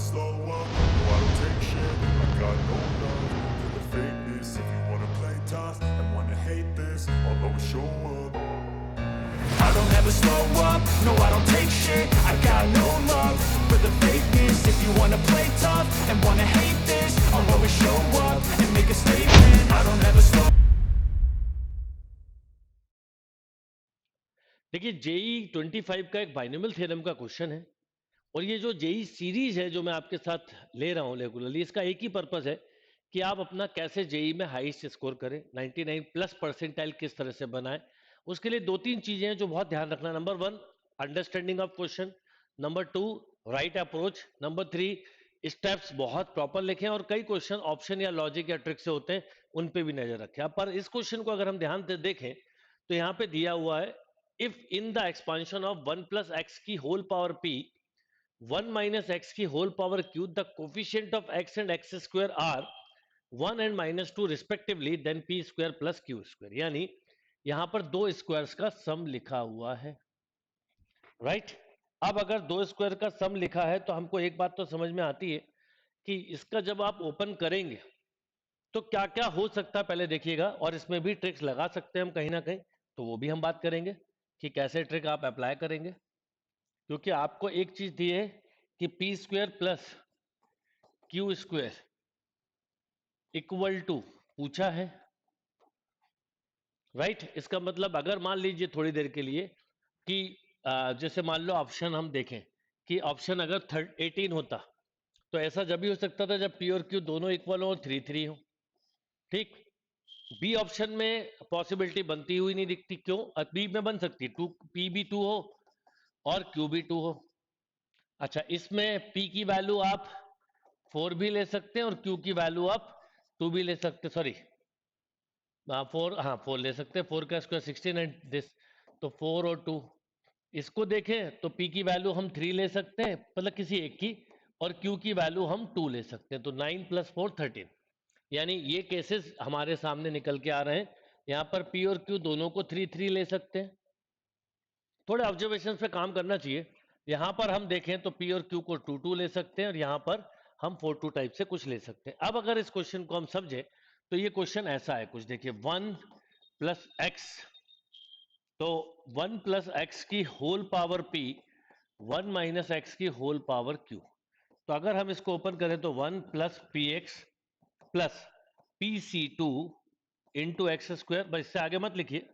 slow up, no I don't take shit. I got no love for the fakeness. If you wanna play tough and wanna hate this, I'll always show up. I don't ever slow up, no I don't take shit. I got no love for the fakeness. If you wanna play tough and wanna hate this, I'll always show up and make a statement. I don't ever slow. देखिए JEE 25 का एक binomial theorem का question है और ये जो JEE series है जो मैं आपके साथ ले रहा हूं रेगुलरली, इसका एक ही पर्पस है कि आप अपना कैसे जेई में हाईएस्ट स्कोर करें, 99 प्लस परसेंटाइल किस तरह से बनाएं। उसके लिए दो तीन चीजें हैं जो बहुत ध्यान रखना। Number 1 understanding of question, number 2 right approach, number 3 steps बहुत प्रॉपर लिखें और कई क्वेश्चन ऑप्शन या लॉजिक या ट्रिक से होते हैं, उन पे भी नजर रखें। अब पर इस क्वेश्चन को अगर हम ध्यान से देखें तो यहाँ पे दिया हुआ है if in the expansion of 1 plus x की whole power p 1 minus x की whole power q the coefficient of x and x square are 1 and minus 2 respectively then p square plus q square, यानी यहां पर दो squares का सम लिखा हुआ है, राइट। अब अगर दो स्क्वायर का सम लिखा है तो हमको एक बात तो समझ में आती है कि इसका जब आप ओपन करेंगे तो क्या क्या हो सकता है पहले देखिएगा, और इसमें भी ट्रिक्स लगा सकते हैं हम कहीं ना कहीं, तो वो भी हम बात करेंगे कि कैसे ट्रिक आप अप्लाई करेंगे। क्योंकि आपको एक चीज दी है कि P square plus Q square equal to पूछा है, राइट। इसका मतलब अगर मान लीजिए थोड़ी देर के लिए कि जैसे मान लो ऑप्शन हम देखें कि ऑप्शन अगर 18 होता तो ऐसा जब भी हो सकता था जब पी और क्यू दोनों इक्वल हो और 3 3 हो, ठीक। बी ऑप्शन में पॉसिबिलिटी बनती हुई नहीं दिखती, क्यों? बी में बन सकती है, टू पी भी 2 हो और क्यू भी 2 हो। अच्छा, इसमें p की वैल्यू आप 4 भी ले सकते हैं और q की वैल्यू आप 2 भी ले सकते हैं, सॉरी 4, हाँ 4 ले सकते हैं, 4 का स्क्वायर 16 एंड दिस, तो 4 और 2। इसको देखें तो p की वैल्यू हम 3 ले सकते हैं, मतलब किसी एक की, और q की वैल्यू हम 2 ले सकते हैं, तो 9 + 4 13। यानी ये केसेस हमारे सामने निकल के आ रहे हैं। यहाँ पर p और q दोनों को 3 3 ले सकते हैं। थोड़े ऑब्जर्वेशन पे काम करना चाहिए। यहां पर हम देखें तो p और q को 2 2 ले सकते हैं और यहां पर हम 4 2 टाइप से कुछ ले सकते हैं। अब अगर इस क्वेश्चन को हम समझे तो ये क्वेश्चन ऐसा है कुछ, देखिए 1 प्लस एक्स, तो 1 प्लस एक्स की whole power p 1 minus X की होल पावर q। तो अगर हम इसको ओपन करें तो 1 plus P X plus P C two into X square, बस इससे आगे मत लिखिए।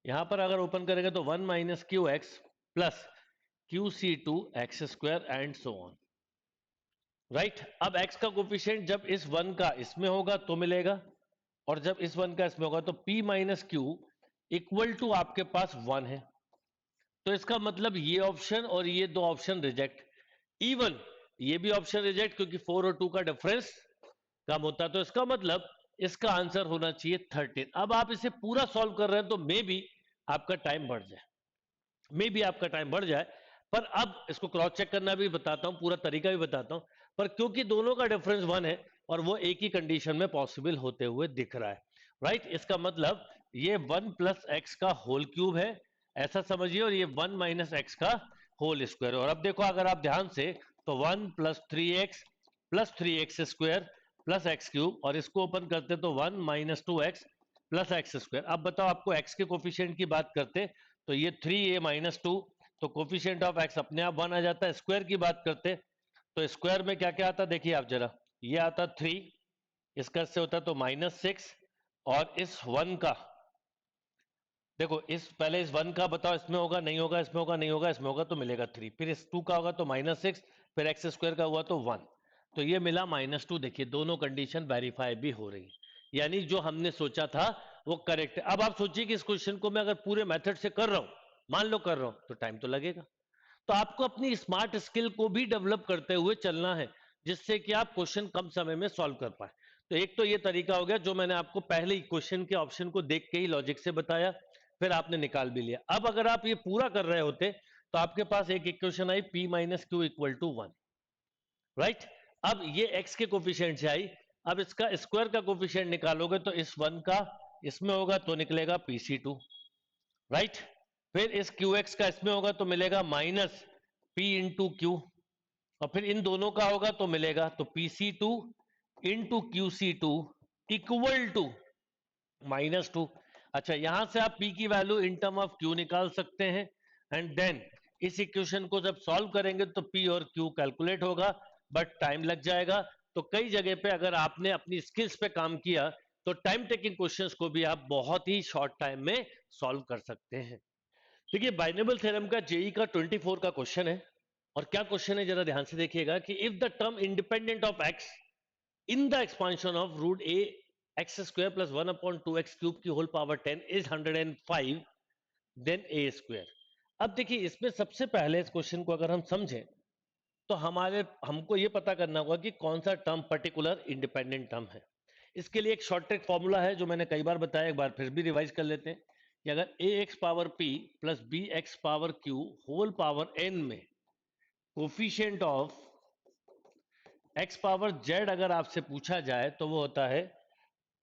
यहां पर अगर ओपन करेंगे तो 1 minus Q X plus Q C two X square and so on, right. अब x का कोफिशिएंट जब इस 1 का इसमें होगा तो मिलेगा और जब इस 1 का इसमें होगा तो p minus Q equal to आपके पास 1 है। तो इसका मतलब ये ऑप्शन और ये दो ऑप्शन रिजेक्ट, इवन ये भी ऑप्शन रिजेक्ट क्योंकि 4 और 2 का डिफरेंस कम होता है। तो इसका मतलब इसका आंसर होना चाहिए 13। अब आप इसे पूरा सॉल्व कर रहे हैं तो मे बी आपका टाइम बढ़ जाए, मे भी आपका टाइम बढ़ जाए, पर अब इसको क्रॉस चेक करना भी बताता हूं, पूरा तरीका भी बताता हूं। पर क्योंकि दोनों का डिफरेंस 1 है और वो एक ही कंडीशन में पॉसिबल होते हुए दिख रहा है, राइट। इसका मतलब ये 1 प्लस एक्स का होल क्यूब है ऐसा समझिए, और ये 1 माइनस एक्स का होल स्क्वायर। और अब देखो अगर आप ध्यान से तो 1 plus 3x plus 3x square plus x cube, और इसको ओपन करते तो 1 minus 2x plus x square. अब बताओ आपको x के कोफिशिएंट की बात करते तो ये 3a माइनस 2, तो कोफिशिएंट ऑफ x अपने आप 1 आ जाता है। स्क्वायर की बात करते तो स्क्वायर में क्या क्या आता देखिए आप जरा, ये आता 3, इसका से होता तो -6, और इस 1 का देखो, इस पहले इस 1 का बताओ इसमें होगा नहीं होगा, इसमें होगा नहीं होगा, इसमें होगा तो मिलेगा 3, फिर इस 2 का होगा तो -6, फिर एक्स स्क्वायर का हुआ तो 1, तो ये मिला -2। देखिए दोनों कंडीशन वेरीफाई भी हो रही है, यानी जो हमने सोचा था वो करेक्ट है। अब आप सोचिए कि इस क्वेश्चन को मैं अगर पूरे मेथड से कर रहा हूं, मान लो कर रहा हूं, तो टाइम तो लगेगा। तो आपको अपनी स्मार्ट स्किल को भी डेवलप करते हुए चलना है जिससे कि आप क्वेश्चन कम समय में सॉल्व कर पाए। तो एक तो ये तरीका हो गया जो मैंने आपको पहले ही क्वेश्चन के ऑप्शन को देख के ही लॉजिक से बताया, फिर आपने निकाल भी लिया। अब अगर आप ये पूरा कर रहे होते तो आपके पास एक इक्वेशन आई p minus Q equal to 1, right. अब ये x के कोफिशिएंट से आई, अब इसका स्क्वायर का कोफिशिएंट निकालोगे तो इस 1 का इसमें होगा तो निकलेगा pc2, राइट। फिर इस qx का इसमें होगा तो मिलेगा माइनस P इंटू क्यू, और फिर इन दोनों का होगा तो मिलेगा, तो PC2 into QC2 equal to -2। अच्छा, यहां से आप P की value in term of Q निकाल सकते हैं, एंड देन इस इक्वेशन को जब सॉल्व करेंगे तो P और Q कैलकुलेट होगा, बट टाइम लग जाएगा। तो कई जगह पे अगर आपने अपनी स्किल्स पे काम किया तो टाइम टेकिंग क्वेश्चंस को भी आप बहुत ही शॉर्ट टाइम में सॉल्व कर सकते हैं। देखिए, बाइनोमियल थ्योरम का जेई का 24 का क्वेश्चन है, और क्या क्वेश्चन है जरा ध्यान से देखिएगा कि if the term independent of x in the expansion of root a x square plus 1 upon 2x cube की whole power 10 is 105 then a square। अब देखिए, इसमें सबसे पहले इस क्वेश्चन को अगर हम समझें तो हमको ये पता करना होगा कि कौन सा टर्म पर्टिकुलर इंडिपेंडेंट टर्म है। इसके लिए एक शॉर्ट ट्रिक फॉर्मूला है जो मैंने कई बार बताया, एक बार फिर भी रिवाइज कर लेते हैं कि अगर ax power p plus bx power q whole power n में coefficient of x power z अगर आपसे पूछा जाए तो वो होता है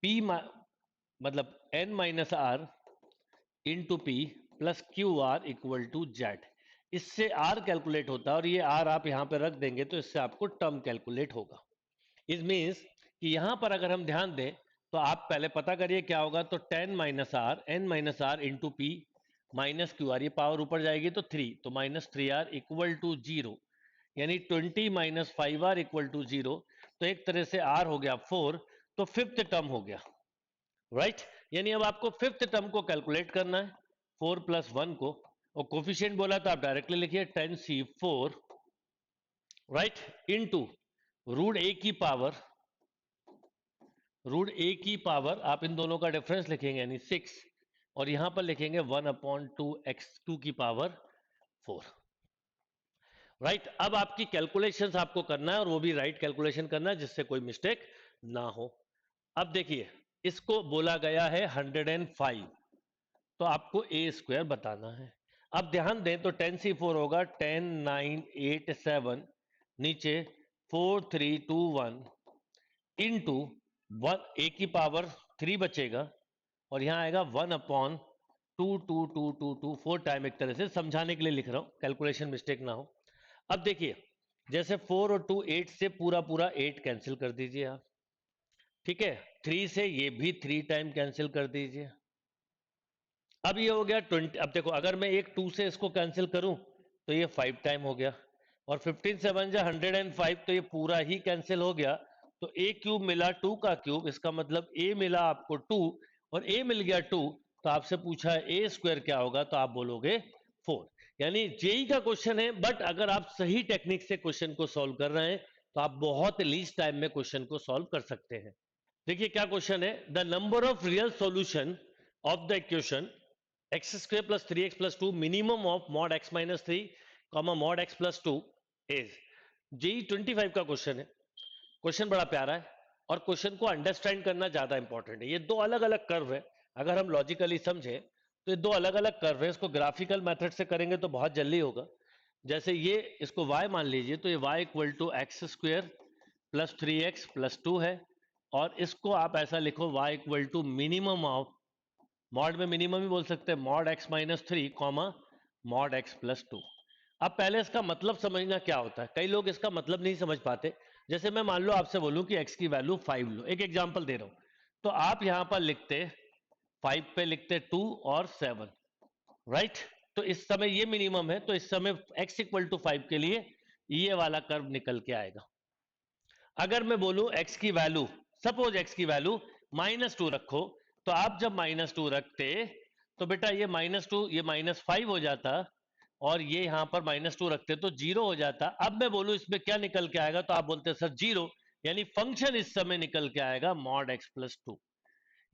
p मतलब n minus R into P plus Q R equal to Z. इससे r कैलकुलेट होता है, और ये r आप यहाँ पे रख देंगे तो इससे आपको टर्म कैलकुलेट होगा। इट मीन्स कि यहाँ पर अगर हम ध्यान दें तो आप पहले पता करिए क्या होगा, तो 10 minus R N minus R into P minus Q R, ये पावर ऊपर जाएगी तो 3, तो माइनस 3r इक्वल टू 0, यानी 20 माइनस 5r इक्वल टू 0। तो एक तरह से r हो गया 4, तो फिफ्थ टर्म हो गया, राइट। यानी अब आपको फिफ्थ टर्म को कैलकुलेट करना है, 4 प्लस 1 को, और कोफिशिएंट बोला तो आप डायरेक्टली लिखिए 10c4, राइट, इनटू रूट ए की पावर आप इन दोनों का डिफरेंस लिखेंगे यानी 6, और यहां पर लिखेंगे 1 अपॉन 2x2 की पावर 4, राइट। अब आपकी कैलकुलेशंस आपको करना है, और वो भी राइट कैलकुलेशन करना है जिससे कोई मिस्टेक ना हो। अब देखिए, इसको बोला गया है 105, तो आपको a स्क्वायर बताना है। अब ध्यान दें तो 10c4 होगा 10 9 8 7, नीचे 4 3 2 1 इंटू 1 a की पावर 3 बचेगा, और यहां आएगा 1 अपॉन 2 2 2 2 2 4 टाइम, एक तरह से समझाने के लिए लिख रहा हूं, कैलकुलेशन मिस्टेक ना हो। अब देखिए, जैसे 4 और 2 8 से पूरा पूरा 8 कैंसिल कर दीजिए आप, ठीक है। 3 से ये भी 3 टाइम कैंसिल कर दीजिए। अब ये हो गया 20। अब देखो, अगर मैं एक 2 से इसको कैंसिल करूं तो ये 5 टाइम हो गया, और 15 7 जा 105, तो ये पूरा ही कैंसिल हो गया। तो a क्यूब मिला 2 का क्यूब, इसका मतलब a मिला आपको 2, और a मिल गया 2, तो आपसे पूछा है a स्क्वायर क्या होगा, तो आप बोलोगे 4। यानी जेई का क्वेश्चन है, बट अगर आप सही टेक्निक से क्वेश्चन को सॉल्व कर रहे हैं तो आप बहुत लीस्ट टाइम में क्वेश्चन को सॉल्व कर सकते हैं। देखिए क्या क्वेश्चन है, the number of real solution of the equation x square plus 3x plus 2 minimum of mod x minus 3 comma mod x plus 2 is। JEE 25 का क्वेश्चन है। क्वेश्चन बड़ा प्यारा है, और क्वेश्चन को अंडरस्टैंड करना ज्यादा इंपॉर्टेंट है। ये दो अलग अलग कर्व है, अगर हम लॉजिकली समझे तो ये दो अलग अलग कर्व है। इसको ग्राफिकल मेथड से करेंगे तो बहुत जल्दी होगा। जैसे ये, इसको y मान लीजिए, तो ये y equal to X square plus 3x plus 2 है, और इसको आप ऐसा लिखो y equal to minimum of, mod में मिनिमम ही बोल सकते हैं, mod x minus 3 comma mod x plus 2। अब पहले इसका मतलब समझना क्या होता है, कई लोग इसका मतलब नहीं समझ पाते। जैसे मैं मान लो आपसे बोलूं कि x की वैल्यू 5 लो, एक एग्जांपल दे रहा हूं, तो आप यहां पर लिखते 5 पे लिखते 2 और 7, राइट। तो इस समय ये मिनिमम है, तो इस समय x इक्वल टू 5 के लिए ये वाला कर्व निकल के आएगा। अगर मैं बोलूं x की वैल्यू, सपोज x की वैल्यू -2 रखो, तो आप जब -2 रखते तो बेटा ये -2 ये -5 हो जाता, और ये यहां पर -2 रखते तो 0 हो जाता। अब मैं बोलूं इसमें क्या निकल के आएगा, तो आप बोलते सर 0, यानी फंक्शन इस समय निकल के आएगा मॉड x प्लस 2।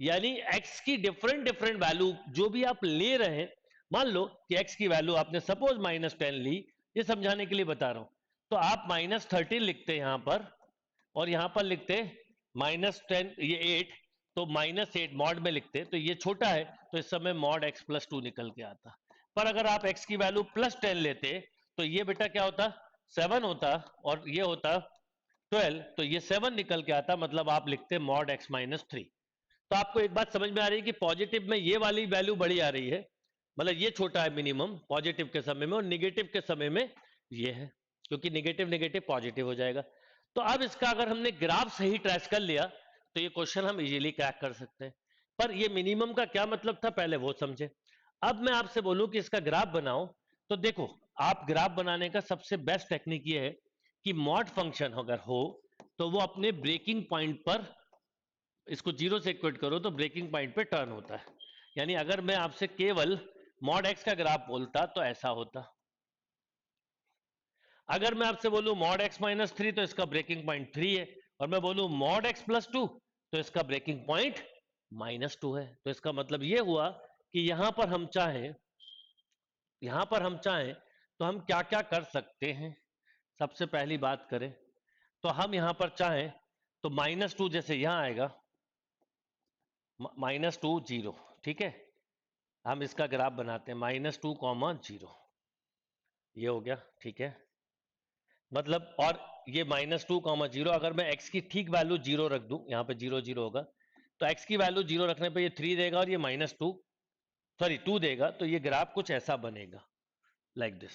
यानी x की डिफरेंट डिफरेंट वैल्यू जो भी आप ले रहे हैं, मान लो कि x की वैल्यू आपने सपोज -10 ली, ये समझाने के लिए बता रहा हूं, तो आप -13 लिखते यहां पर, और यहां पर लिखते -10 ये 8, तो -8 मॉड में लिखते, तो ये छोटा है, तो इस समय मॉड x प्लस 2 निकल के आता। पर अगर आप x की वैल्यू +10 लेते तो ये बेटा क्या होता, 7 होता, और ये होता 12, तो ये 7 निकल के आता, मतलब आप लिखते मॉड x माइनस 3। तो आपको एक बात समझ में आ रही है कि पॉजिटिव में ये वाली वैल्यू बड़ी आ रही है, मतलब ये छोटा है मिनिमम पॉजिटिव के समय में, और निगेटिव के समय में ये है, क्योंकि नेगेटिव नेगेटिव पॉजिटिव हो जाएगा। तो अब इसका अगर हमने ग्राफ सही ट्रेस कर लिया तो ये क्वेश्चन हम इजीली क्रैक कर सकते हैं। पर ये मिनिमम का क्या मतलब था पहले वो समझे। अब मैं आपसे बोलूं कि इसका ग्राफ बनाओ, तो देखो आप ग्राफ बनाने का सबसे बेस्ट टेक्निक ये है कि मॉड फंक्शन अगर हो तो वो अपने ब्रेकिंग पॉइंट पर, इसको जीरो से इक्वेट करो तो ब्रेकिंग पॉइंट पे टर्न होता है। यानी अगर मैं आपसे केवल मॉड एक्स का ग्राफ बोलता तो ऐसा होता। अगर मैं आपसे बोलूं मॉड एक्स माइनस थ्री तो इसका ब्रेकिंग पॉइंट 3 है, और मैं बोलूं मॉड एक्स प्लस 2 तो इसका ब्रेकिंग पॉइंट -2 है। तो इसका मतलब ये हुआ कि यहां पर हम चाहें तो हम क्या क्या कर सकते हैं। सबसे पहली बात करें तो हम यहां पर चाहें तो -2 जैसे यहां आएगा, -2 0, ठीक है। हम इसका ग्राफ बनाते हैं -2, 0, ये हो गया, ठीक है। मतलब और ये -2, 0, अगर मैं x की ठीक वैल्यू 0 रख दूं, यहाँ पे 0 0 होगा, तो x की वैल्यू 0 रखने पे ये 3 देगा और ये -2 देगा। तो ये ग्राफ कुछ ऐसा बनेगा, लाइक दिस।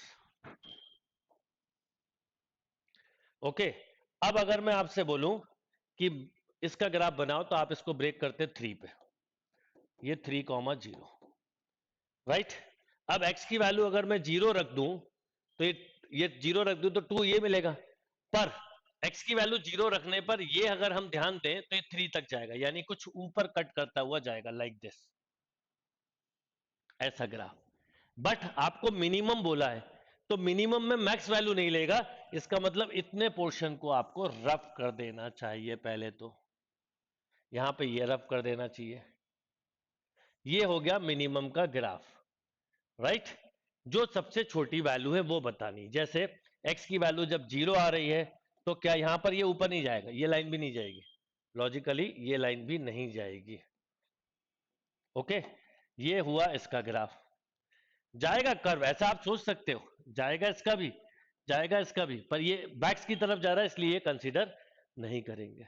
ओके, अब अगर मैं आपसे बोलूं कि इसका ग्राफ बनाओ तो आप इसको ब्रेक करते 3 पे, ये 3, 0, राइट। अब x की वैल्यू अगर मैं 0 रख दूं तो ये 0 रख दूं तो 2 ये मिलेगा, पर x की वैल्यू 0 रखने पर ये अगर हम ध्यान दें तो ये 3 तक जाएगा, यानी कुछ ऊपर कट करता हुआ जाएगा, लाइक दिस, ऐसा ग्राफ। बट आपको मिनिमम बोला है तो मिनिमम में मैक्स वैल्यू नहीं लेगा, इसका मतलब इतने पोर्शन को आपको रफ कर देना चाहिए। पहले तो यहां पे ये रफ कर देना चाहिए। ये हो गया मिनिमम का ग्राफ, राइट। जो सबसे छोटी वैल्यू है वो बतानी, जैसे x की वैल्यू जब 0 आ रही है तो क्या यहां पर ये ऊपर नहीं जाएगा, ये लाइन भी नहीं जाएगी, लॉजिकली ये लाइन भी नहीं जाएगी। ओके, ये हुआ इसका ग्राफ। जाएगा कर्व, ऐसा आप सोच सकते हो, जाएगा इसका भी, जाएगा इसका भी, पर ये बैक्स की तरफ जा रहा है इसलिए ये कंसीडर नहीं करेंगे।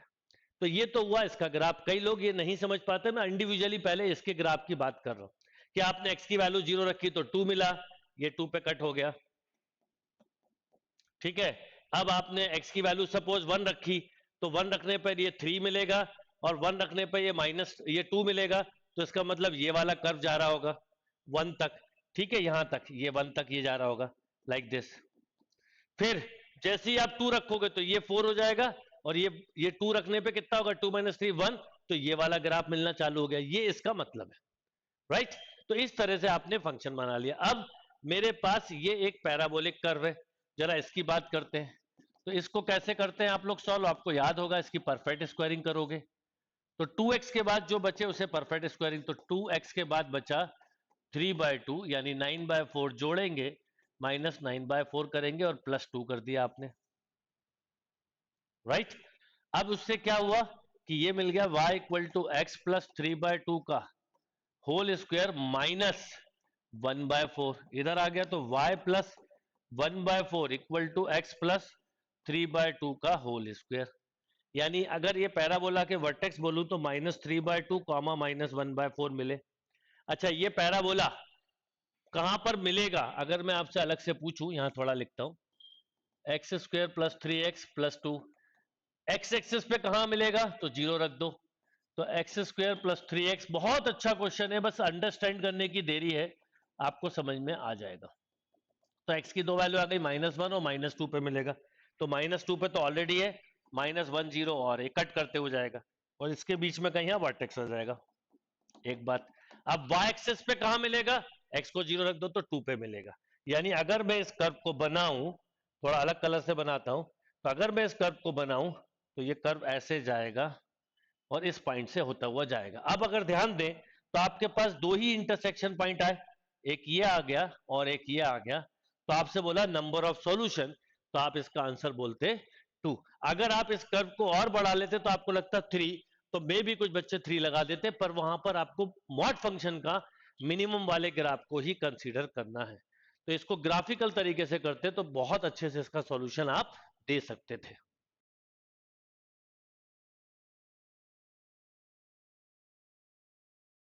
तो ये तो हुआ इसका ग्राफ। कई लोग ये नहीं समझ पाते, मैं इंडिविजुअली पहले इसके ग्राफ की बात कर रहा हूं कि आपने x की वैल्यू 0 रखी तो 2 मिला, ये 2 पे कट हो गया, ठीक है। अब आपने x की वैल्यू सपोज 1 रखी तो 1 रखने पर ये 3 मिलेगा, और 1 रखने पर ये 2 मिलेगा। तो इसका मतलब ये वाला कर्व जा रहा होगा 1 तक, ठीक है, यहां तक, ये 1 तक ये जा रहा होगा, लाइक दिस। फिर जैसे ही आप 2 रखोगे तो ये 4 हो जाएगा, और ये 2 रखने पे कितना होगा, 2 - 3 1, तो ये वाला ग्राफ मिलना चालू हो गया। ये इसका मतलब है, राइट। तो इस तरह से आपने फंक्शन बना लिया। अब मेरे पास ये एक पैराबोलिक कर्व है, जरा इसकी बात करते हैं। तो इसको कैसे करते हैं आप लोग सॉल्व, आपको याद होगा, इसकी परफेक्ट स्क्वायरिंग करोगे तो 2x के बाद जो बचे उसे परफेक्ट स्क्वायरिंग, तो 2x के बाद बचा 3/2 यानी 9/4 जोड़ेंगे, -9/4 करेंगे और +2 कर दिया आपने, राइट। अब उससे क्या हुआ कि ये मिल गया y = x + 3/2 का होल स्क्वायर -1/4, इधर आ गया तो y + 1/4 = x + 3/2 का होल स्क्वायर। यानी अगर ये पैराबोला के वर्टेक्स बोलूं तो -3/2, -1/4 मिले। अच्छा, ये पैराबोला कहां पर मिलेगा, अगर मैं आपसे अलग से पूछूं, यहां थोड़ा लिखता हूं, x² + 3x + 2, x एक्सिस पे कहां मिलेगा तो 0 रख दो, तो x² + 3x, बहुत अच्छा क्वेश्चन है, बस अंडरस्टैंड करने की देरी है, आपको समझ में आ जाएगा। तो x की दो वैल्यू आ गई, -1 और -2 पे मिलेगा, तो -2 पे तो ऑलरेडी है, -1 0 और एक कट करते हो जाएगा, और इसके बीच में कहीं वर्टेक्स आ जाएगा। एक बात, अब y एक्सिस पे कहां मिलेगा, x को 0 रख दो तो 2 पे मिलेगा। यानी अगर मैं इस कर्व को बनाऊं, थोड़ा अलग कलर से बनाता हूं, तो अगर मैं इस कर्व को बनाऊं तो ये कर्व ऐसे जाएगा और इस पॉइंट से होता हुआ जाएगा। अब अगर ध्यान दें तो आपके पास दो ही इंटरसेक्शन पॉइंट आए, एक ये आ गया और एक ये आ गया, तो आपसे बोला नंबर ऑफ सॉल्यूशन, तो आप इसका आंसर बोलते 2। अगर आप इस कर्व को और बढ़ा लेते तो आपको लगता 3, तो मे भी कुछ बच्चे 3 लगा देते, पर वहां पर आपको मॉड फंक्शन का मिनिमम वाले ग्राफ को ही कंसीडर करना है। तो इसको ग्राफिकल तरीके से करते तो बहुत अच्छे से इसका सॉल्यूशन आप दे सकते थे।